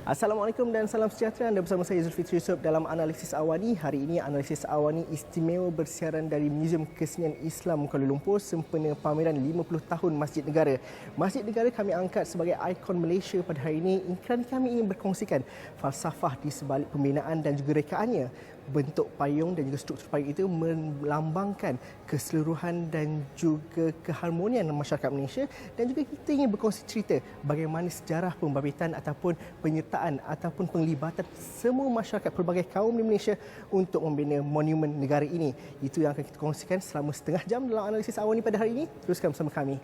Assalamualaikum dan salam sejahtera. Anda bersama saya Zulfitri Yusof dalam Analisis Awani. Hari ini Analisis Awani istimewa bersiaran dari Muzium Kesenian Islam Kuala Lumpur sempena pameran 50 tahun Masjid Negara. Masjid Negara kami angkat sebagai ikon Malaysia pada hari ini kerana kami ingin berkongsikan falsafah di sebalik pembinaan dan juga rekaannya. Bentuk payung dan juga struktur payung itu melambangkan keseluruhan dan juga keharmonian masyarakat Malaysia, dan juga kita ingin berkongsi cerita bagaimana sejarah pembabitan ataupun penyertaan ataupun penglibatan semua masyarakat pelbagai kaum di Malaysia untuk membina monumen negara ini. Itu yang akan kita kongsikan selama setengah jam dalam Analisis Awani pada hari ini. Teruskan bersama kami.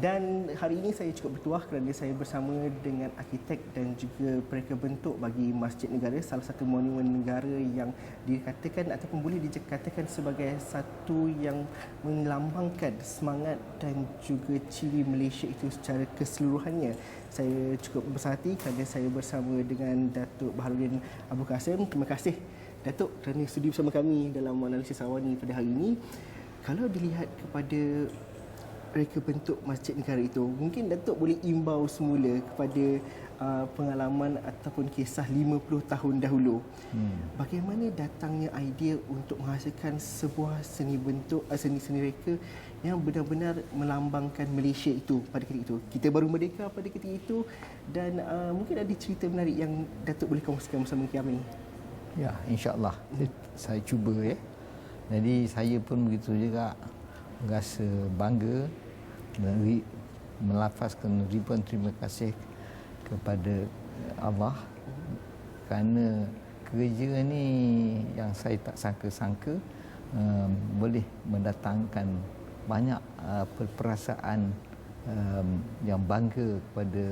Dan hari ini saya cukup bertuah kerana saya bersama dengan arkitek dan juga pereka bentuk bagi Masjid Negara, salah satu monumen negara yang dikatakan ataupun boleh dikatakan sebagai satu yang melambangkan semangat dan juga ciri Malaysia itu secara keseluruhannya. Saya cukup bersahati kerana saya bersama dengan Datuk Baharudin Abu Kasim. Terima kasih Datuk kerana sudi bersama kami dalam Analisis Awani pada hari ini. Kalau dilihat kepada reka bentuk Masjid Negara itu, mungkin Datuk boleh imbau semula kepada pengalaman ataupun kisah 50 tahun dahulu. Bagaimana datangnya idea untuk menghasilkan sebuah seni bentuk, seni-seni reka yang benar-benar melambangkan Malaysia itu pada ketika itu. Kita baru merdeka pada ketika itu, dan mungkin ada cerita menarik yang Datuk boleh kongsikan bersama kami. Ya, insya-Allah. Saya cuba ya. Jadi saya pun begitu juga rasa bangga dan melafazkan ribuan terima kasih kepada Allah kerana kerja ni yang saya tak sangka-sangka boleh mendatangkan banyak perasaan yang bangga kepada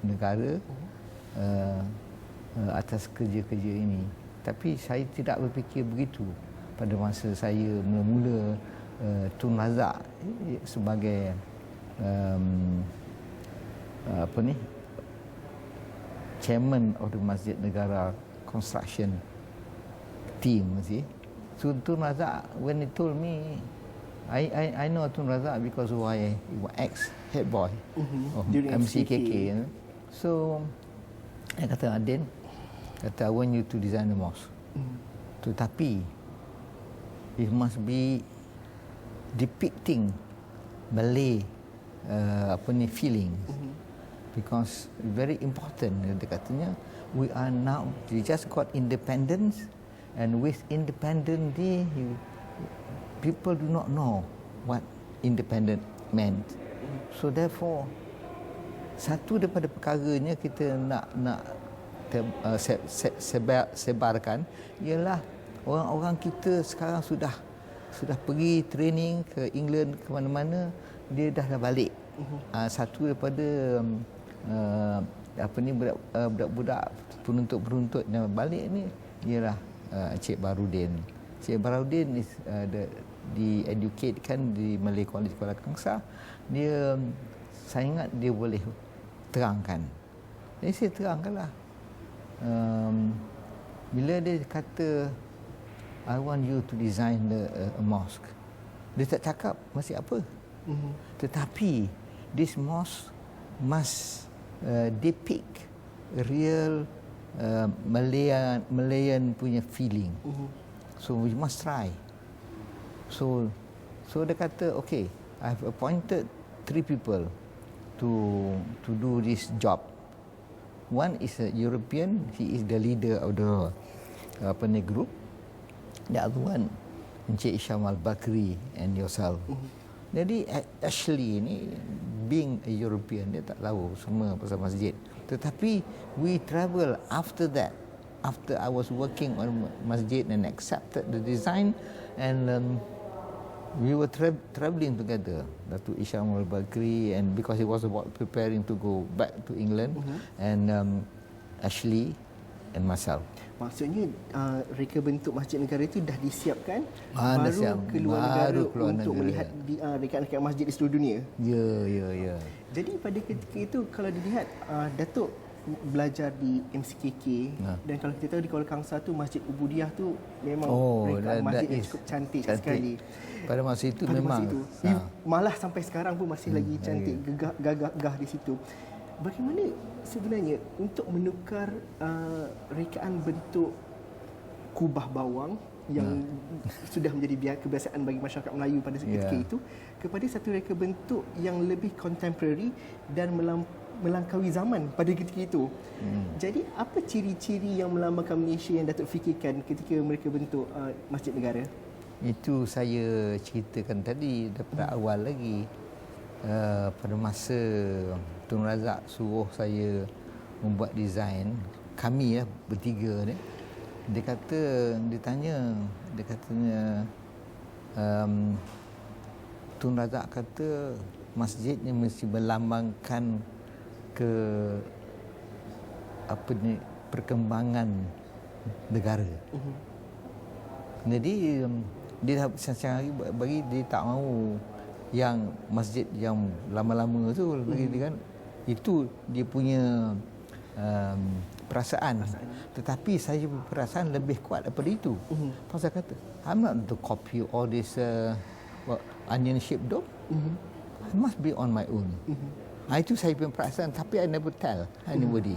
negara atas kerja-kerja ini. Tapi saya tidak berfikir begitu pada masa saya mula-mula Tun Razak sebagai chairman of the Masjid Negara construction team. So Tun Razak, when he told me, I know Tun Razak because I was ex-head boy of MCKK. So I kata, Adin, I want you to design the mosque. Tetapi it must be depicting Malay feeling, because very important. Dia katanya, we are now, we just got independence, and with independence people do not know what independent meant. So therefore, satu daripada perkaranya kita nak sebarkan ialah orang-orang kita sekarang sudah pergi training ke England, ke mana-mana, dia dah balik. Satu daripada budak-budak penuntut-penuntut yang balik ni ialah Encik Baharudin. Encik Baharudin di-educatekan di Malay College Kuala Kangsar. Saya ingat dia boleh terangkan. Jadi saya terangkanlah. Bila dia kata, I want you to design a mosque, dia tak cakap masjid apa. Tetapi this mosque must depict real Malayan punya feeling. So we must try. So dia kata, okay, I've appointed 3 people to do this job. One is a European, he is the leader of the group. The other one, Encik Isham Al-Bakri and yourself. Jadi Ashley ni, being a European, dia tak tahu semua pasal masjid. Tetapi we travel after that. After I was working on masjid and accepted the design, and we were traveling together, Datuk Isham Al-Bakri, and because he was about preparing to go back to England, and Ashley and myself. Maksudnya reka bentuk masjid negara itu dah disiapkan Dah baru siap. keluar Baru negara keluar untuk negara. melihat rekaan-rekaan masjid di seluruh dunia. Ya. Jadi pada ketika itu kalau dilihat Datuk belajar di MCKK dan kalau kita tahu di Kuala Kangsar tu Masjid Ubudiah tu memang rekaan masjid yang cukup cantik sekali. Pada masa itu Pada memang masa itu. Malah sampai sekarang pun masih lagi cantik, gagah di situ. Bagaimana sebenarnya untuk menukar rekaan bentuk kubah bawang yang sudah menjadi kebiasaan bagi masyarakat Melayu pada ketika itu kepada satu reka bentuk yang lebih contemporary dan melangkaui zaman pada ketika itu. Jadi apa ciri-ciri yang melambangkan Malaysia yang Datuk fikirkan ketika mereka bentuk Masjid Negara? Itu saya ceritakan tadi daripada awal lagi. Pada masa Tun Razak suruh saya membuat desain, kami bertiga ni, dia katanya Tun Razak kata masjid ni mesti melambangkan ke perkembangan negara. Jadi dia dah siang lagi bagi dia tak mahu yang masjid yang lama-lama tu lagi kan itu dia punya perasaan. Tetapi saya perasaan lebih kuat daripada itu. Pasal kata I'm not to copy all this onion shaped dome. I must be on my own. Itu saya punya perasaan, tapi I never tell anybody.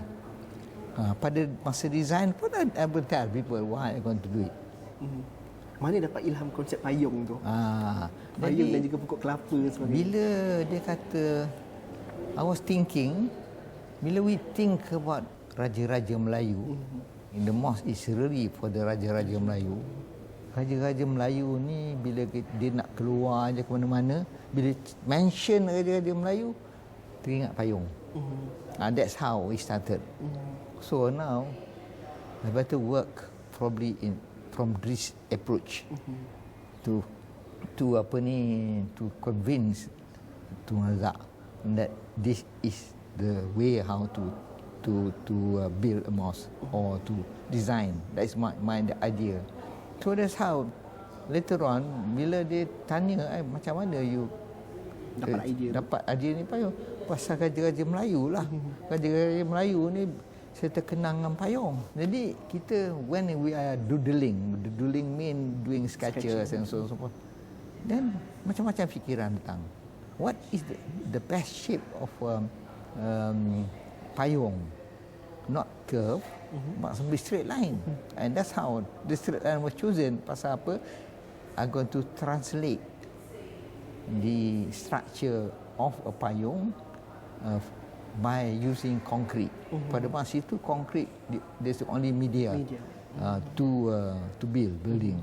Pada masa design pun I never tell people why I going to do it. Mana dapat ilham konsep payung tu? Payung dan juga pokok kelapa sebagainya. Bila dia kata, I was thinking, bila we think about Raja-Raja Melayu, in the mosque is really for the Raja-Raja Melayu. Raja-Raja Melayu ni bila dia nak keluar je ke mana-mana, bila mention Raja-Raja Melayu, teringat payung. That's how we started. So now, I better work probably from this approach to convince Tun Razak that this is the way how to build a mosque or to design. That is my idea. So that's how later on bila dia tanya macam mana you dapat idea ni payung, pasal Raja-Raja Melayu lah. Raja-Raja Melayu ni saya terkenang dengan payung. Jadi kita when we are doodling mean doing sketches and so on so forth. Then macam-macam fikiran datang. What is the best shape of payung? Not curve, but be straight line. And that's how the straight line was chosen. Pasal apa? I'm going to translate the structure of a payung by using concrete. Pada masa itu concrete there's the only media. To build building.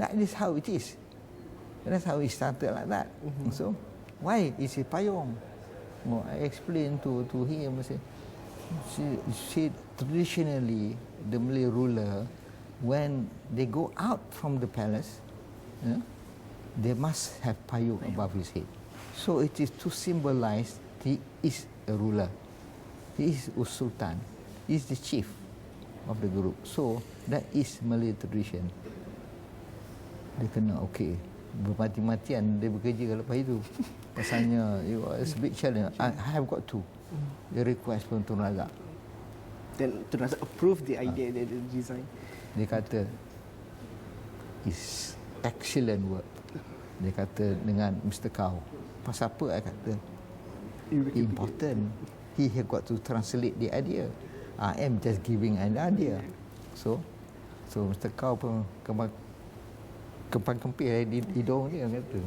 That is how it is. That's how it started like that. So why is it payung? I explained to him. She traditionally the Malay ruler when they go out from the palace, they must have payung above his head. So it is to symbolize he is a ruler. He is a sultan. He is the chief of the group. So that is Malay tradition. Dia kena okey. Bermati-matian dia bekerja lepas itu. Pasalnya it's a big challenge. I have got to. The request from Tun Razak. Dan Tun Razak approve the idea, the design. Dia kata is excellent work. Dia kata dengan Mr. Kau. Pasal apa I kata important. He have got to translate the idea. I am just giving an idea. So Mr. Kau pun kempang-kempir di hidung dia kata.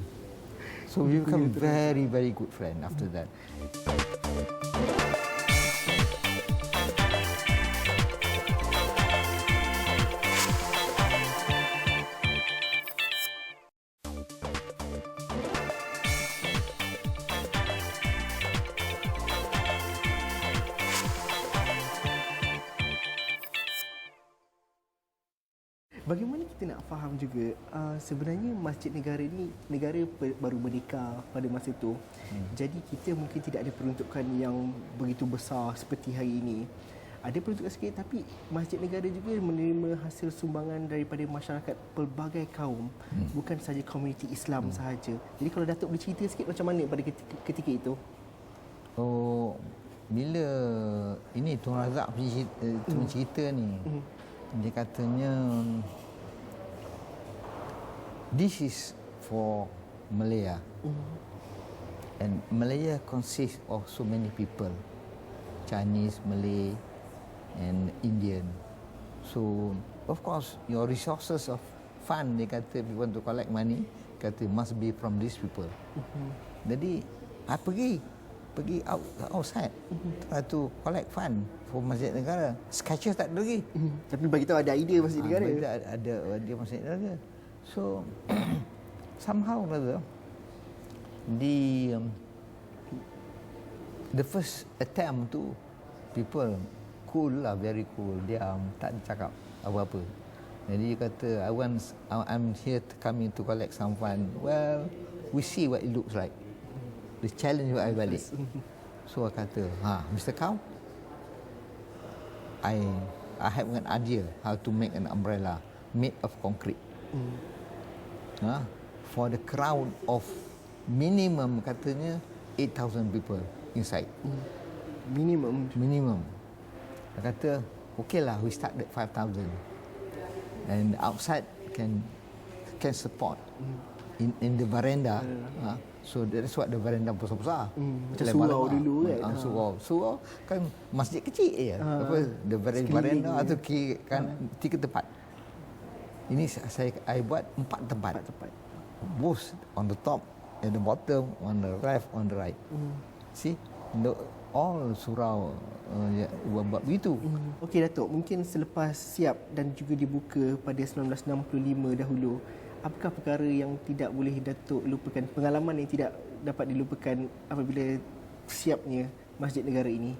So we become very very good friend after that. Bagaimana kita nak faham juga sebenarnya Masjid Negara ni negara baru merdeka pada masa itu. Jadi kita mungkin tidak ada peruntukan yang begitu besar seperti hari ini. ada peruntukan sikit, tapi Masjid Negara juga menerima hasil sumbangan daripada masyarakat pelbagai kaum, bukan sahaja komuniti Islam sahaja. Jadi kalau Datuk boleh cerita sikit macam mana pada ketika itu? Oh, bila ini Tun Razak punya cerita ni, dia katanya this is for Malaya. And Malaya consists of so many people, Chinese, Malay and Indian. So of course your resources of fund, dia kata, if you want to collect money, kata must be from these people. Jadi I pergi outside try to collect fund for Masjid Negara. Sketches tak ada lagi. Tapi bagi tahu ada idea Masjid Negara. Ada idea Masjid Negara. So somehow rather the first attempt tu people cool lah, very cool, diam, tak cakap apa-apa. Jadi dia kata I'm here coming to collect some fund. Well, we see what it looks like. The challenge what I balik. So I kata, Mr. Cow, I have an idea how to make an umbrella made of concrete. For the crowd of minimum katanya 8,000 people inside. Minimum. Dia kata, okay lah, we start at 5,000. And outside can support in the veranda. So that's what the veranda besar-besar. Macam surau dulu kan. Surau kan masjid kecil je. The veranda atau kan 3 tempat. Ini I buat 4 tempat. Both on the top, at the bottom, on the left, on the right. See, all surau buat begitu. Okey Datuk, mungkin selepas siap dan juga dibuka pada 1965 dahulu, apakah perkara yang tidak boleh Datuk lupakan, pengalaman yang tidak dapat dilupakan apabila siapnya Masjid Negara ini?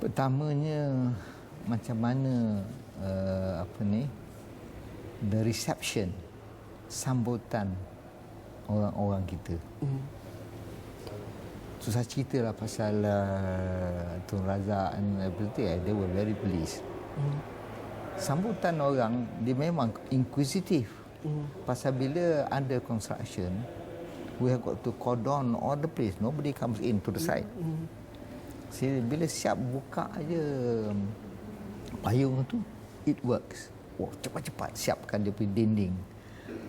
Pertamanya, macam mana the reception, sambutan orang-orang kita. Susah cerita lah pasal Tun Razak and everything. They were very pleased. Sambutan orang, dia memang inquisitive. Pasal bila under construction, we have got to cordon all the place. Nobody comes in to the site. Bila siap buka aja payung tu, it works. Cepat-cepat siapkan dia punya dinding.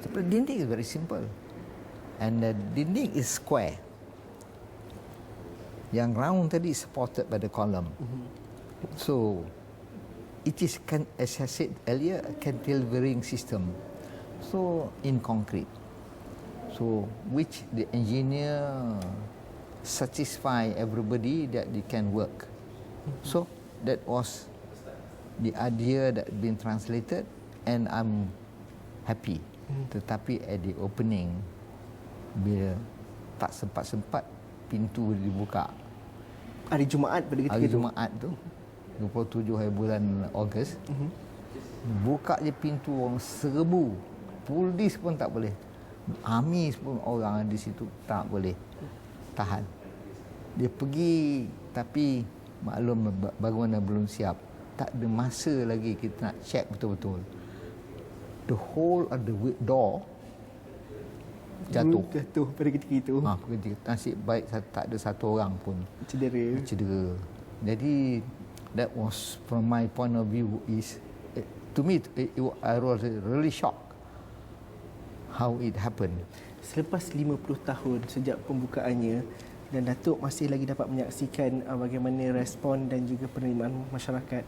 Sebenarnya dinding is very simple. And the dinding is square. Yang round tadi supported by the column. So it is, as I said earlier, a cantilevering system. So in concrete. So which the engineer satisfy everybody that they can work. So that was the idea that been translated, and I'm happy. Tetapi at the opening, bila tak sempat-sempat pintu dibuka. Hari Jumaat pada ketika Hari Jumaat tu 27 hari bulan Ogos. Buka je pintu, orang serbu. Polis pun tak boleh. Amis pun orang di situ tak boleh tahan. Dia pergi, tapi maklum bangunan belum siap. Tak ada masa lagi kita nak check betul-betul. The whole of the door jatuh pada ketika itu. Nasib baik tak ada satu orang pun cedera. Jadi that was, from my point of view, is to me I was really shocked how it happened. Selepas 50 tahun sejak pembukaannya, dan Datuk masih lagi dapat menyaksikan bagaimana respon dan juga penerimaan masyarakat.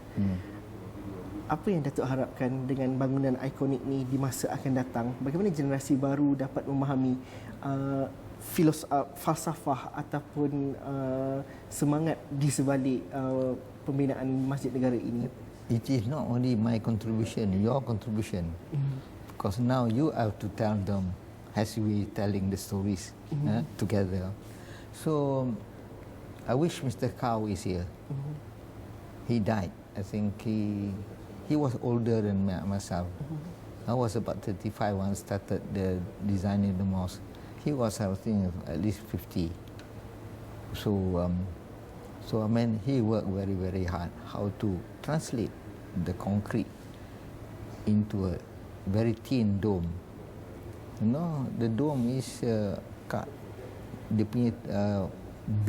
Apa yang Datuk harapkan dengan bangunan ikonik ni di masa akan datang? Bagaimana generasi baru dapat memahami falsafah ataupun semangat di sebalik pembinaan Masjid Negara ini? It is not only my contribution, your contribution. Because now you have to tell them as we telling the stories together. So I wish Mr. Cow is here. He died. I think he was older than myself. I was about 35 when I started the designing the mosque. He was, I think, at least 50. So So I mean, he worked very, very hard how to translate the concrete into a very thin dome. You know, the dome is dia punya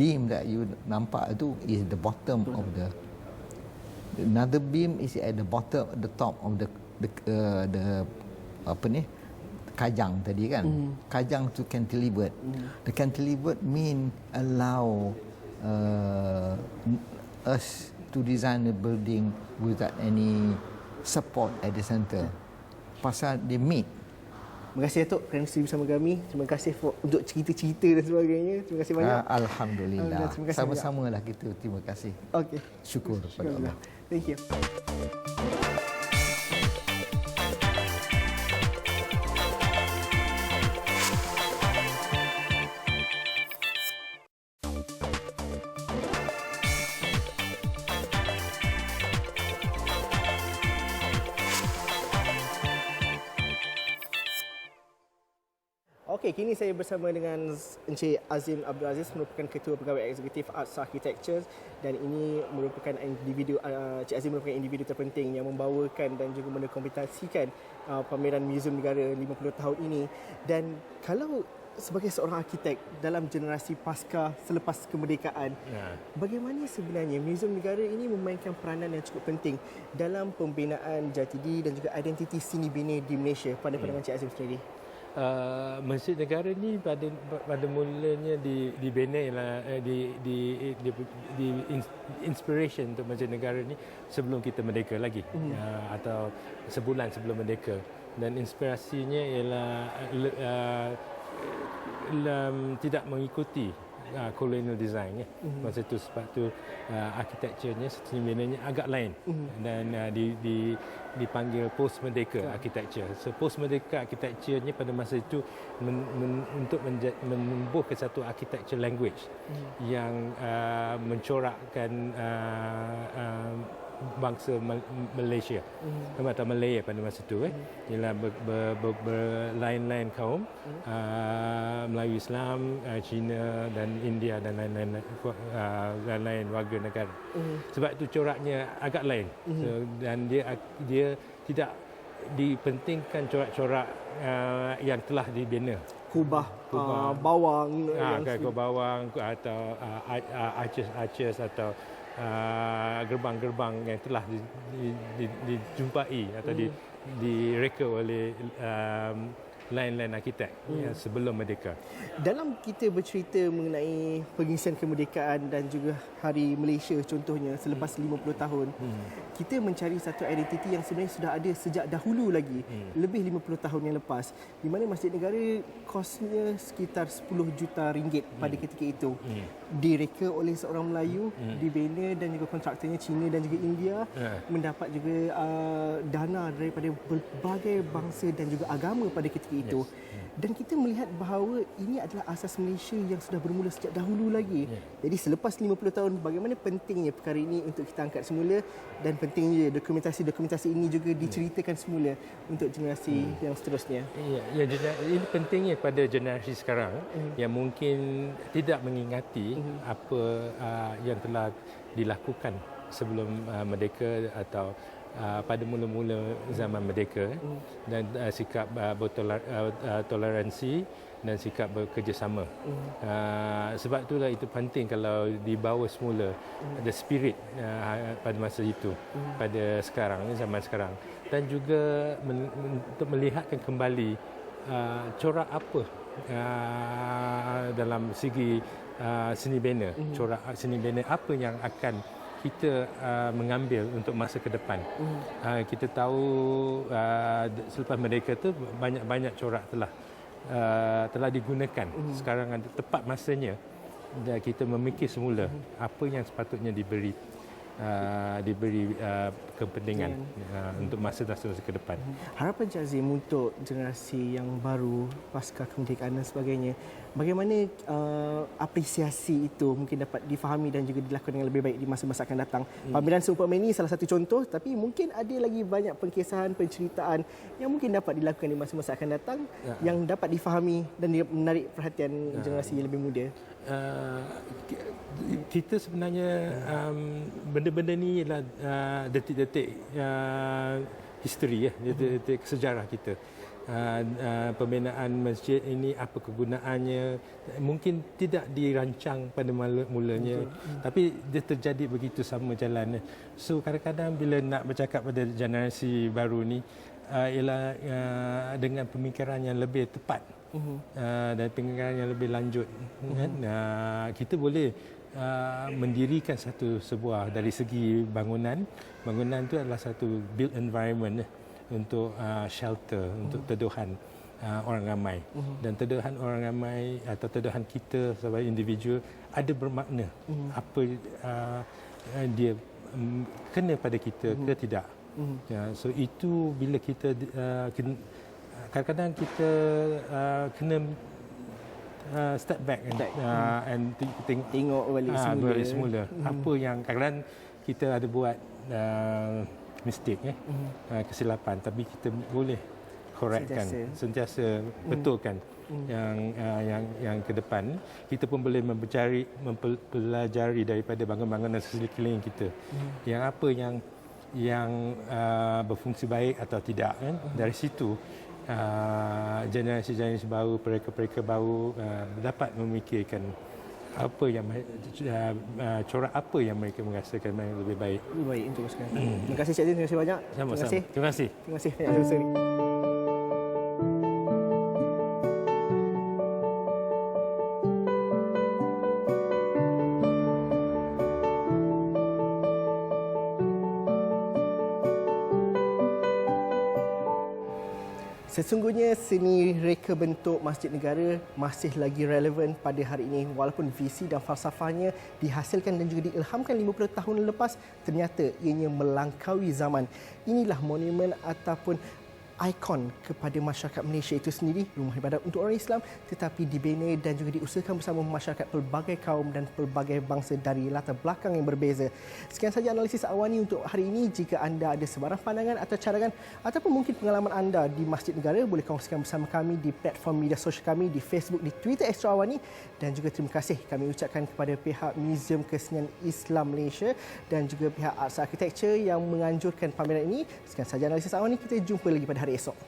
beam that you nampak tu is the bottom of the. Another beam is at the bottom, the top of the apa ni, kajang tadi kan. Kajang to cantilevered. The cantilevered mean allow us to design a building without any support at the center. Pasal they meet. Terima kasih Datuk kerana sudi bersama kami. Terima kasih untuk cerita-cerita dan sebagainya. Terima kasih banyak. Alhamdulillah. Sama-sama lah kita. Terima kasih. Okey. Syukur kepada Allah. Thank you. Okey, kini saya bersama dengan Encik Azim Abdul Aziz, merupakan Ketua Pegawai Eksekutif Arts Architecture, dan ini merupakan individu, Encik Azim merupakan individu terpenting yang membawakan dan juga mendokumentasikan pameran Muzium Negara 50 tahun ini. Dan kalau sebagai seorang arkitek dalam generasi pasca selepas kemerdekaan, bagaimana sebenarnya Muzium Negara ini memainkan peranan yang cukup penting dalam pembinaan jati diri dan juga identiti seni bina di Malaysia pada pandangan Encik Azim sendiri? Masjid Negara ni pada mulanya dibina ialah di inspiration untuk Masjid Negara ni sebelum kita merdeka lagi, atau sebulan sebelum merdeka, dan inspirasinya ialah tidak mengikuti colonial design ya. Masa tu sebab tu arkitekturnya, seni binanya agak lain, dan dipanggil post merdeka architecture. So post merdeka architecture-nya pada masa itu untuk menumbuhkan satu architecture language yang mencorakkan bangsa Malaysia atau Malaya pada masa itu, ialah berlain-lain kaum, Melayu Islam, Cina dan India dan lain-lain warga negara. Sebab itu coraknya agak lain, dan dia tidak dipentingkan corak-corak yang telah dibina. Kubah bawang, kubah bawang atau arches atau gerbang-gerbang yang telah dijumpai atau direka oleh lain-lain arkitek sebelum merdeka. Dalam kita bercerita mengenai pengisian kemerdekaan dan juga Hari Malaysia contohnya selepas 50 tahun, kita mencari satu identiti yang sebenarnya sudah ada sejak dahulu lagi, lebih 50 tahun yang lepas, di mana Masjid Negara kosnya sekitar 10 juta ringgit pada ketika itu. Direka oleh seorang Melayu, dibina, dan juga kontraktornya Cina dan juga India, mendapat juga dana daripada berbagai bangsa dan juga agama pada ketika itu. Dan kita melihat bahawa ini adalah asas Malaysia yang sudah bermula sejak dahulu lagi. Jadi selepas 50 tahun, bagaimana pentingnya perkara ini untuk kita angkat semula, dan pentingnya dokumentasi ini juga diceritakan semula untuk generasi yang seterusnya. Ya, ini pentingnya pada generasi sekarang yang mungkin tidak mengingati apa yang telah dilakukan sebelum merdeka atau pada mula-mula zaman merdeka, dan sikap toleransi dan sikap bekerjasama. Sebab itulah itu penting kalau dibawa semula the spirit pada masa itu, pada sekarang, zaman sekarang, dan juga untuk melihatkan kembali corak apa dalam segi seni bina, corak seni bina apa yang akan kita mengambil untuk masa ke depan. Kita tahu selepas merdeka tu banyak corak telah digunakan. Sekarang ada tepat masanya kita memikir semula apa yang sepatutnya diberi diberi kepentingan untuk masa-masa ke depan. Harapan Cik Azim untuk generasi yang baru pasca kemerdekaan dan sebagainya, bagaimana apresiasi itu mungkin dapat difahami dan juga dilakukan dengan lebih baik di masa-masa akan datang? Pameran seumpama ini salah satu contoh, tapi mungkin ada lagi banyak pengkisahan, penceritaan yang mungkin dapat dilakukan di masa-masa akan datang yang dapat difahami dan menarik perhatian generasi yang lebih muda. Kita sebenarnya benda-benda ni ialah detik-detik history, detik-detik sejarah kita. Pembinaan masjid ini, apa kegunaannya, mungkin tidak dirancang pada mulanya, tapi dia terjadi begitu sama jalan. So kadang-kadang bila nak bercakap pada generasi baru ni, ialah dengan pemikiran yang lebih tepat dan pemikiran yang lebih lanjut, kan? Kita boleh mendirikan sebuah dari segi bangunan itu adalah satu built environment untuk shelter, untuk teduhan orang ramai. Dan teduhan orang ramai atau teduhan kita sebagai individu ada bermakna. Apa dia kena pada kita ke tidak. So itu bila kita kadang-kadang kita kena step back and Tengok balik semula. Apa yang kadang-kadang kita ada buat mistake, kesilapan, tapi kita boleh correctkan, sentiasa betulkan yang ke depan. Kita pun boleh mempelajari daripada bangunan-bangunan sekeliling kita. Yang apa yang berfungsi baik atau tidak, kan? Dari situ generasi-generasi baru, pereka-pereka baru dapat memikirkan apa yang corak apa yang mereka merasakan yang lebih baik. Lebih baik untuk sekarang. Terima kasih Cik Azim, terima kasih banyak. Sama-sama. Terima kasih. Terima kasih banyak Ustaz. Sesungguhnya seni reka bentuk Masjid Negara masih lagi relevan pada hari ini walaupun visi dan falsafahnya dihasilkan dan juga diilhamkan 50 tahun lepas, ternyata ianya melangkaui zaman. Inilah monumen ataupun ikon kepada masyarakat Malaysia itu sendiri, rumah ibadat untuk orang Islam, tetapi dibina dan juga diusahakan bersama masyarakat pelbagai kaum dan pelbagai bangsa dari latar belakang yang berbeza. Sekian saja analisis Awani untuk hari ini. Jika anda ada sebarang pandangan atau cadangan ataupun mungkin pengalaman anda di Masjid Negara, boleh kongsikan bersama kami di platform media sosial kami di Facebook, di Twitter Astro Awani. Dan juga terima kasih kami ucapkan kepada pihak Museum Kesenian Islam Malaysia dan juga pihak Arts Architecture yang menganjurkan pameran ini. Sekian saja analisis Awani, kita jumpa lagi pada hari esok.